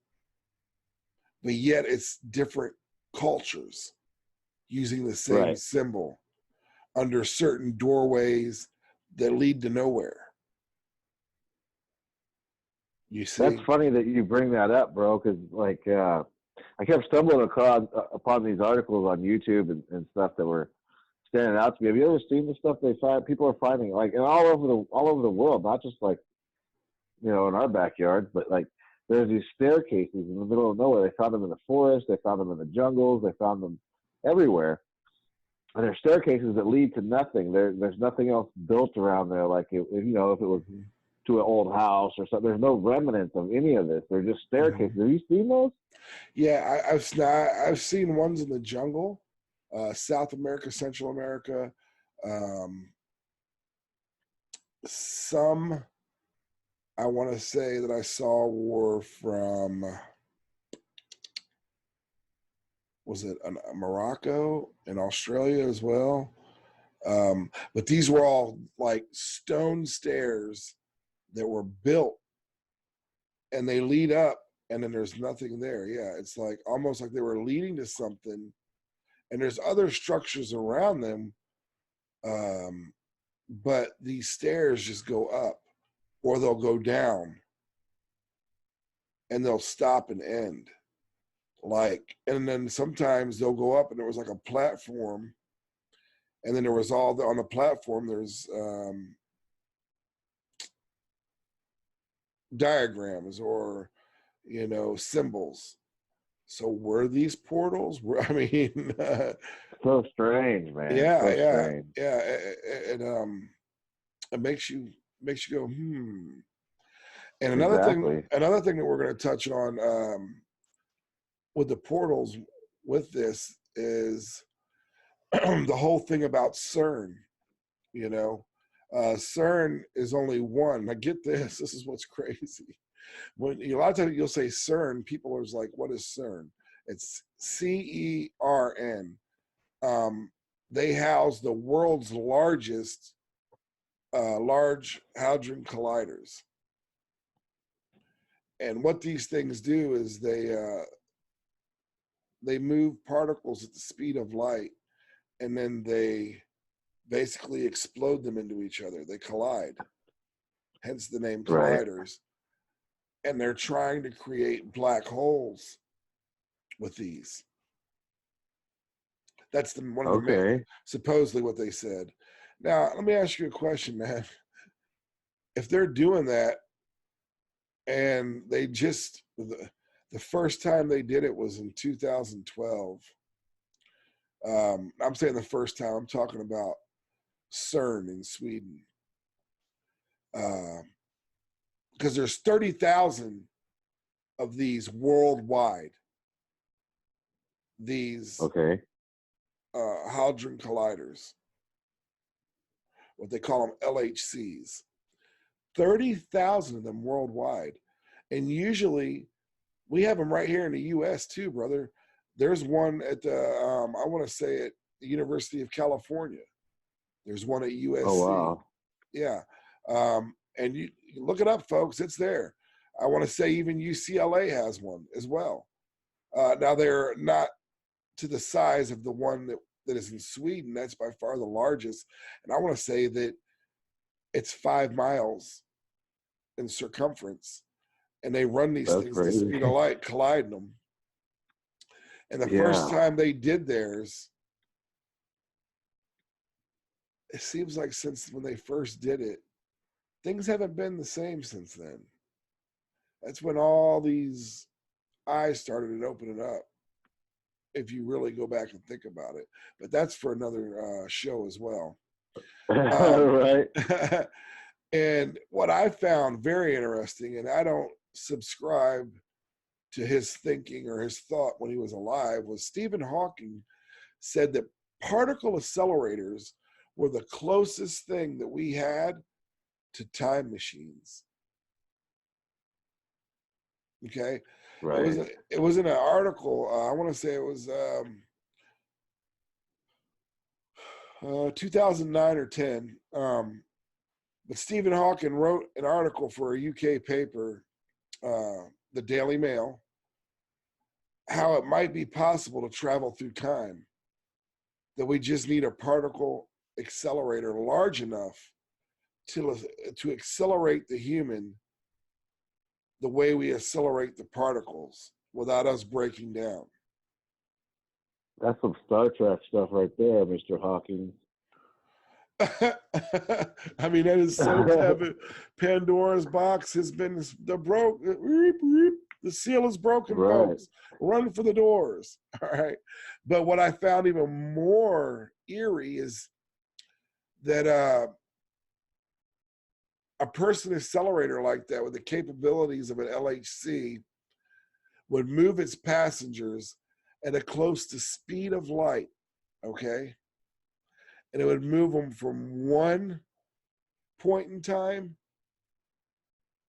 but yet it's different cultures using the same symbol under certain doorways that lead to nowhere. You see? That's funny that you bring that up, bro, because I kept stumbling upon these articles on YouTube and stuff that were standing out to me. Have you ever seen the stuff people are finding and all over the world, not just in our backyard, but there's these staircases in the middle of nowhere. They found them in the forest, they found them in the jungles, they found them everywhere. And they're staircases that lead to nothing. There's nothing else built around there. If it was to an old house or something, there's no remnants of any of this. They're just staircases. Mm-hmm. Have you seen those? Yeah, I've seen ones in the jungle, South America, Central America. Some I want to say that I saw were from, was it Morocco and Australia as well? But these were all stone stairs that were built and they lead up and then there's nothing there. Yeah, it's almost like they were leading to something and there's other structures around them. But these stairs just go up or they'll go down and they'll stop and end. And then sometimes they'll go up and there was a platform and then there was on the platform, there's diagrams or, symbols. So were these portals? So strange, man. Yeah, so yeah, strange. yeah. It makes you go, And another thing that we're going to touch on with the portals with this is the whole thing about CERN. CERN is only one. Now get this. This is what's crazy. When a lot of times you'll say CERN, people are like, "What is CERN?" It's CERN. They house the world's largest large hadron colliders. And what these things do is they move particles at the speed of light, and then they basically explode them into each other. They collide, hence the name colliders. Right. And they're trying to create black holes with these. That's one of the main, supposedly what they said. Now, let me ask you a question, man. If they're doing that, and they just, the first time they did it was in 2012. I'm saying the first time, I'm talking about CERN in Sweden. Because there's 30,000 of these worldwide. These hadron colliders, what they call them LHCs. 30,000 of them worldwide. And usually we have them right here in the US too, brother. There's one at the, I want to say at the University of California. There's one at USC. Oh, wow. Yeah. And you look it up, folks. It's there. I want to say even UCLA has one as well. Now, they're not to the size of the one that is in Sweden. That's by far the largest. And I want to say that it's 5 miles in circumference. And they run these things at the speed of light, colliding them. And the first time they did theirs, it seems like since when they first did it, things haven't been the same since then. That's when all these eyes started opening up. if you really go back and think about it. But that's for another show as well. Right. And what I found very interesting, and I don't subscribe to his thinking or his thought when he was alive, was Stephen Hawking said that particle accelerators were the closest thing that we had to time machines. Okay. Right. It was in an article. I want to say it was 2009 or 10. But Stephen Hawking wrote an article for a UK paper, the Daily Mail, how it might be possible to travel through time, that we just need a particle accelerator large enough to accelerate the human the way we accelerate the particles without us breaking down. That's some Star Trek stuff right there, Mr. Hawking. I mean, that is so Kevin. Pandora's box has been the seal is broken, Right. folks. Run for the doors. All right. But what I found even more eerie is that a person accelerator like that with the capabilities of an LHC would move its passengers at a close to speed of light, okay? And it would move them from one point in time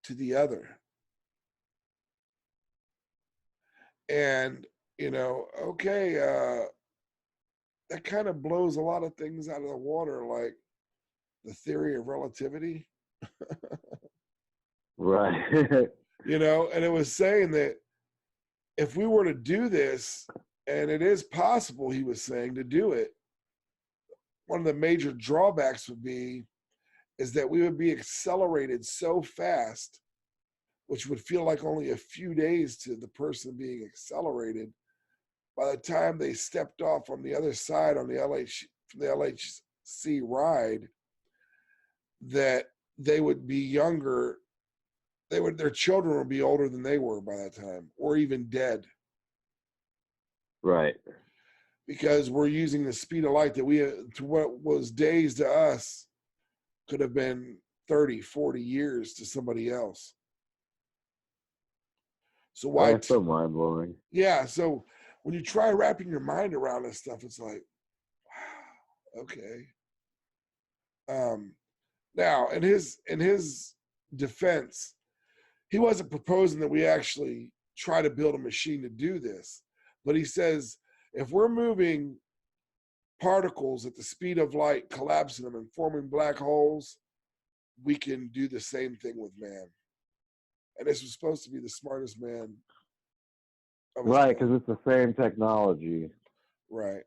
to the other. And, you know, okay, that kind of blows a lot of things out of the water, like the theory of relativity. Right. You know, and it was saying that if we were to do this, and it is possible, he was saying, to do it, one of the major drawbacks would be is that we would be accelerated so fast, which would feel like only a few days to the person being accelerated. By the time they stepped off on the other side on the LHC ride, that they would be younger. Their children would be older than they were by that time, or even dead. Right. Because we're using the speed of light that to what was days to us could have been 30, 40 years to somebody else. So why? That's so mind blowing. Yeah. So when you try wrapping your mind around this stuff, it's like, wow, okay. Now, in his defense, he wasn't proposing that we actually try to build a machine to do this, but he says if we're moving particles at the speed of light, collapsing them and forming black holes, we can do the same thing with man. And this was supposed to be the smartest man. Right, because it's the same technology. Right.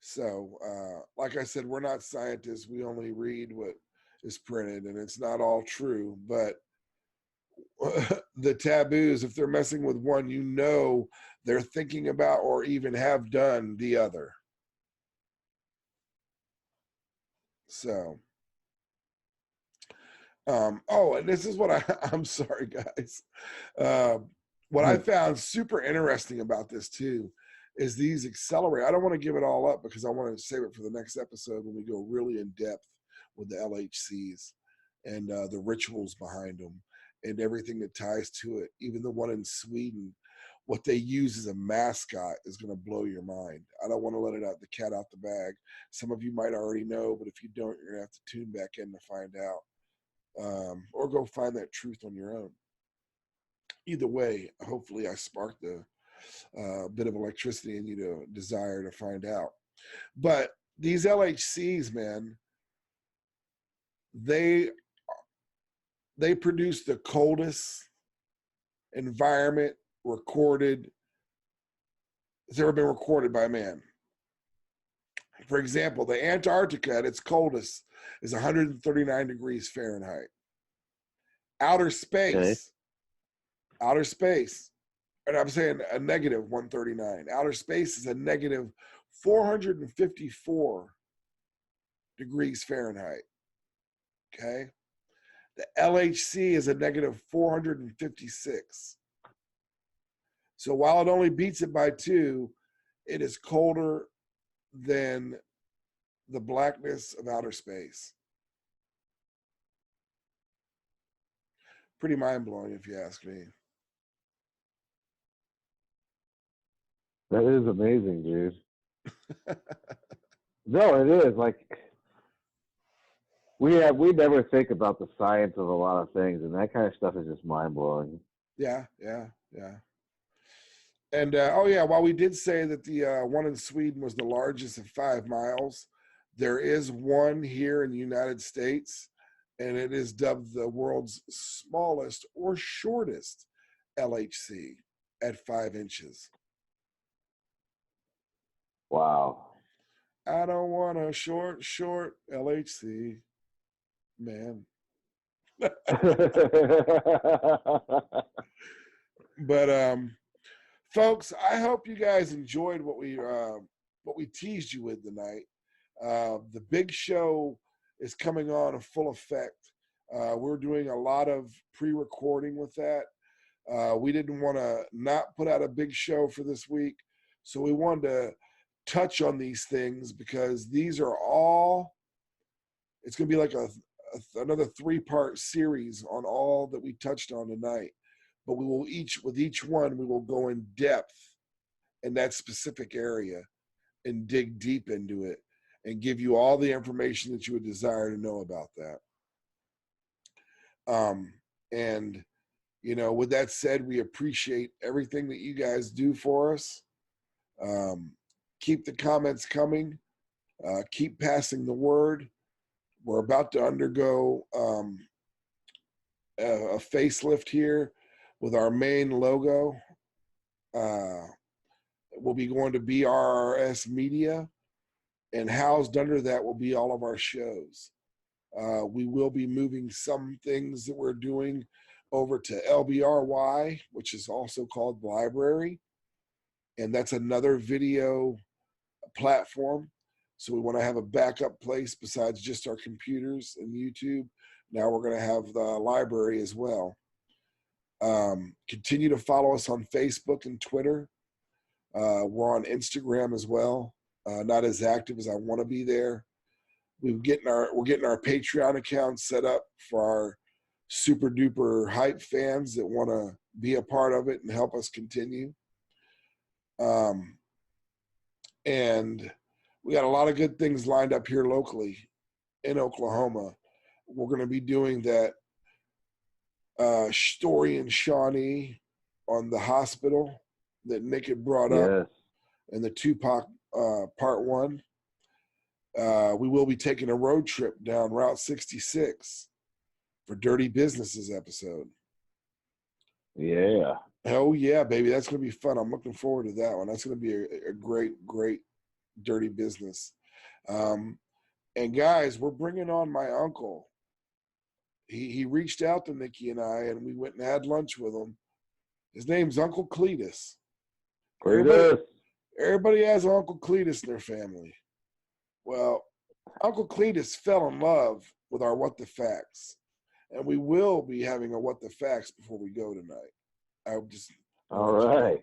So, like I said, we're not scientists. We only read what is printed, and it's not all true. But the taboos, if they're messing with one, you know they're thinking about or even have done the other. So, and this is what I'm sorry, guys. What I found super interesting about this too is these accelerators. I don't want to give it all up because I want to save it for the next episode when we go really in depth with the LHCs and the rituals behind them and everything that ties to it. Even the one in Sweden, what they use as a mascot is going to blow your mind. I don't want to let the cat out the bag. Some of you might already know, but if you don't, you're going to have to tune back in to find out, or go find that truth on your own. Either way, hopefully I sparked a bit of electricity in you to desire to find out. But these LHCs, man, they produce the coldest environment that's ever been recorded by man. For example, the Antarctica at its coldest is 139 degrees Fahrenheit. Outer space, and I'm saying a negative 139. Outer space is a negative 454 degrees Fahrenheit. Okay. The LHC is a negative 456. So while it only beats it by 2, it is colder than the blackness of outer space. Pretty mind-blowing, if you ask me. That is amazing, dude. No, it is. Like, we never think about the science of a lot of things, and that kind of stuff is just mind-blowing. Yeah. And, while we did say that the one in Sweden was the largest at 5 miles, there is one here in the United States, and it is dubbed the world's smallest or shortest LHC at 5 inches. Wow. I don't want a short LHC, man. But folks, I hope you guys enjoyed what we teased you with tonight. The big show is coming on in full effect. We're doing a lot of pre-recording with that. We didn't want to not put out a big show for this week, so we wanted to touch on these things because these are all, it's going to be like another 3-part series on all that we touched on tonight. But we will with each one, we will go in depth in that specific area and dig deep into it and give you all the information that you would desire to know about that. And, with that said, we appreciate everything that you guys do for us. Keep the comments coming. Keep passing the word. We're about to undergo a facelift here with our main logo. We'll be going to BRRS-MEDIA, and housed under that will be all of our shows. We will be moving some things that we're doing over to LBRY, which is also called Library, and that's another video platform. So we want to have a backup place besides just our computers and YouTube. Now we're going to have the library as well. Continue to follow us on Facebook and Twitter. We're on Instagram as well. Not as active as I want to be there. We're getting our Patreon account set up for our super duper hype fans that want to be a part of it and help us continue. And we got a lot of good things lined up here locally in Oklahoma. We're going to be doing that story in Shawnee on the hospital that Nick had brought up in the Tupac part 1. We will be taking a road trip down Route 66 for Dirty Businesses episode. Yeah. Oh yeah, baby. That's going to be fun. I'm looking forward to that one. That's going to be a great dirty business. And guys, we're bringing on my uncle. He reached out to Nikki and I, and we went and had lunch with him. His name's Uncle Cletus. Everybody has Uncle Cletus in their family. Well, Uncle Cletus fell in love with our What the Facts, and we will be having a What the Facts before we go tonight. All right.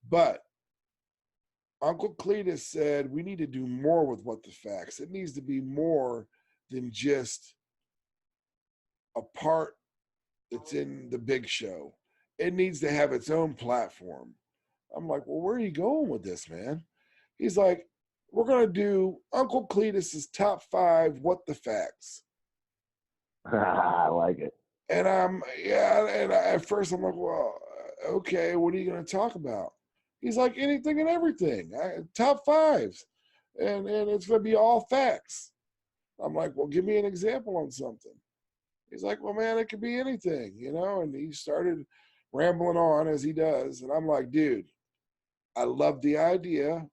But Uncle Cletus said we need to do more with What the Facts. It needs to be more than just a part that's in the big show. It needs to have its own platform. I'm like, well, where are you going with this, man? He's like, we're going to do Uncle Cletus's top 5 What the Facts. I like it. And at first I'm like, well, okay, what are you going to talk about? He's like, anything and everything, top 5s. And it's going to be all facts. I'm like, well, give me an example on something. He's like, well, man, it could be anything, and he started rambling on as he does. And I'm like, dude, I love the idea.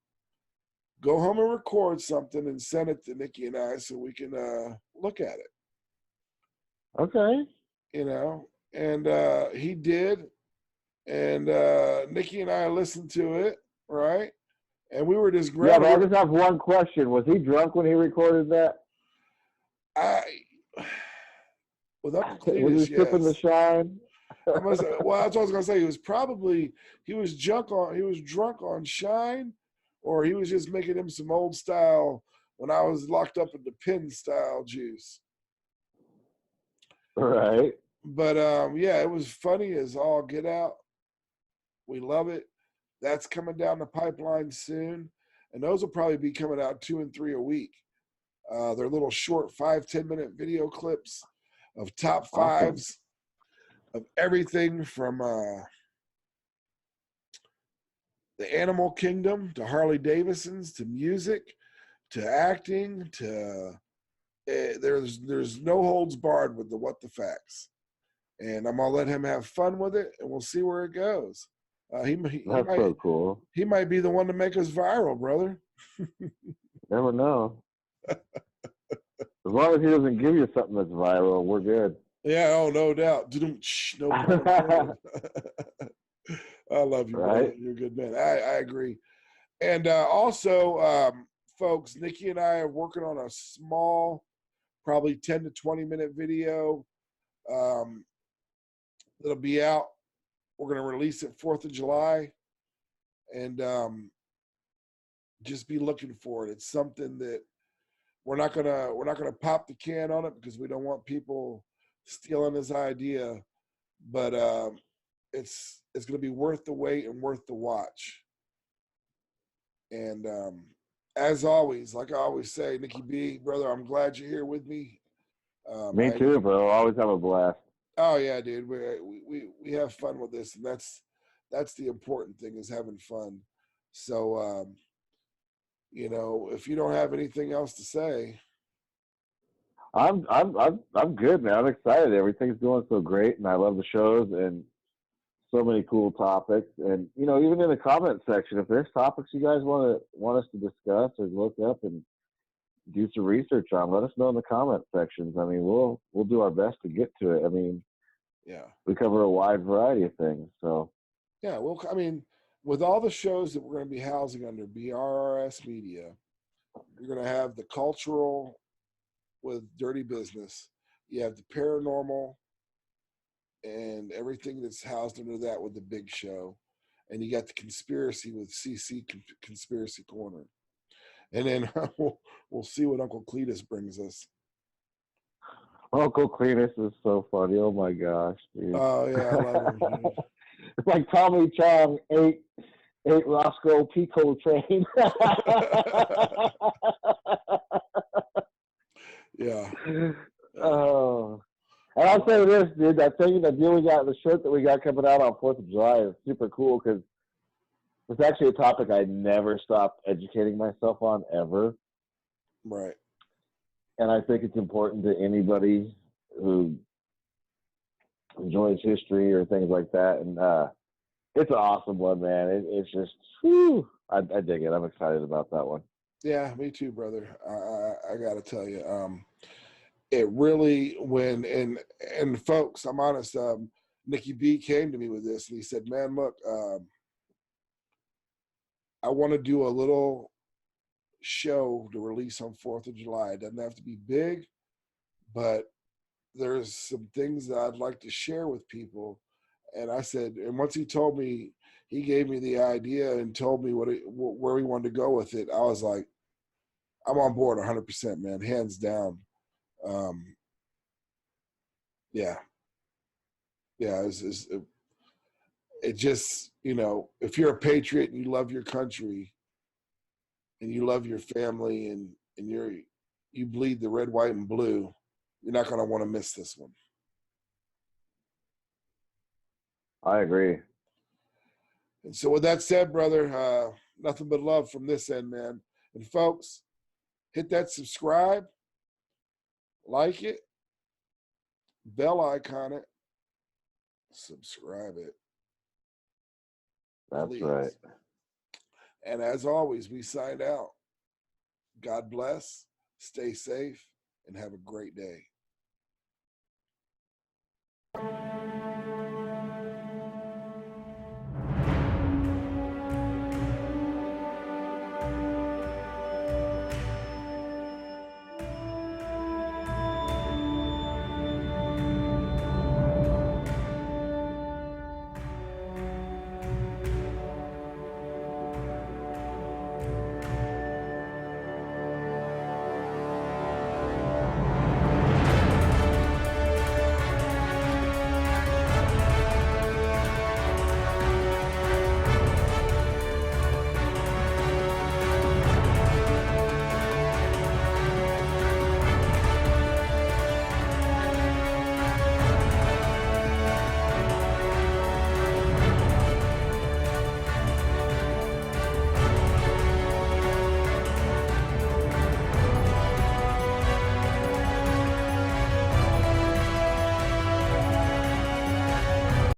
Go home and record something and send it to Nikki and I so we can look at it. Okay. And he did. And Nikki and I listened to it, right? And we were just Yeah, but I just have one question. Was he drunk when he recorded that? With Uncle Cletus, was he sipping the shine? Well, that's what I was gonna say. He was drunk on shine, or he was just making him some old style when I was locked up in the pin style juice. Right. But yeah, it was funny as all get out. We love it. That's coming down the pipeline soon, and those will probably be coming out 2 and 3 a week. They're little short 5-10 minute video clips of top fives of everything from the animal kingdom to Harley Davidsons to music to acting to there's no holds barred with the what the facts, and I'm gonna let him have fun with it, and we'll see where it goes. He That's might so cool. he might be the one to make us viral, brother. Never know. As long as he doesn't give you something that's viral, we're good. Yeah, oh no doubt. No pun intended. I love you, brother. Right? You're a good man. I agree. And also, folks, Nikki and I are working on a small, probably 10 to 20 minute video that'll be out. We're going to release it 4th of July. And just be looking for it. It's something that we're not gonna pop the can on it because we don't want people stealing his idea. But it's going to be worth the wait and worth the watch. And as always, like I always say, Nikki B, brother, I'm glad you're here with me. Me too, bro. Always have a blast. Oh yeah, dude. We have fun with this, and that's the important thing, is having fun. So if you don't have anything else to say, I'm good, man. I'm excited. Everything's going so great, and I love the shows and so many cool topics. And even in the comment section, if there's topics you guys want us to discuss or look up and do some research on, let us know in the comment sections. I mean, we'll do our best to get to it. I mean, yeah, we cover a wide variety of things. So yeah. Well, I mean, with all the shows that we're going to be housing under BRRS-MEDIA, you're going to have the cultural with Dirty Business. You have the paranormal and everything that's housed under that with the Big Show. And you got the conspiracy with CC Conspiracy Corner. And then we'll see what Uncle Cletus brings us. Uncle Cletus is so funny. Oh my gosh, dude. Oh yeah, I love him, dude. It's like Tommy Chong ate Roscoe Pico train. Yeah. Oh. And I'll say this, dude, that deal we got, the shirt that we got coming out on 4th of July is super cool because it's actually a topic I never stopped educating myself on ever. Right. And I think it's important to anybody who enjoys history or things like that. And it's an awesome one, man. It's just, whew, I dig it. I'm excited about that one. Yeah, me too, brother. I got to tell you, it really, and folks, I'm honest, Nikki B came to me with this and he said, man, look, I want to do a little show to release on 4th of July. It doesn't have to be big, but there's some things that I'd like to share with people. And I said, and once he told me, he gave me the idea and told me where he wanted to go with it. I was like, I'm on board 100%, man, hands down. Yeah. It just, if you're a patriot and you love your country and you love your family and you bleed the red, white, and blue, you're not going to want to miss this one. I agree. And so with that said, brother, nothing but love from this end, man. And folks, hit that subscribe, like it, bell icon it, subscribe it. That's Please. right. And as always, we sign out. God bless, stay safe, and have a great day.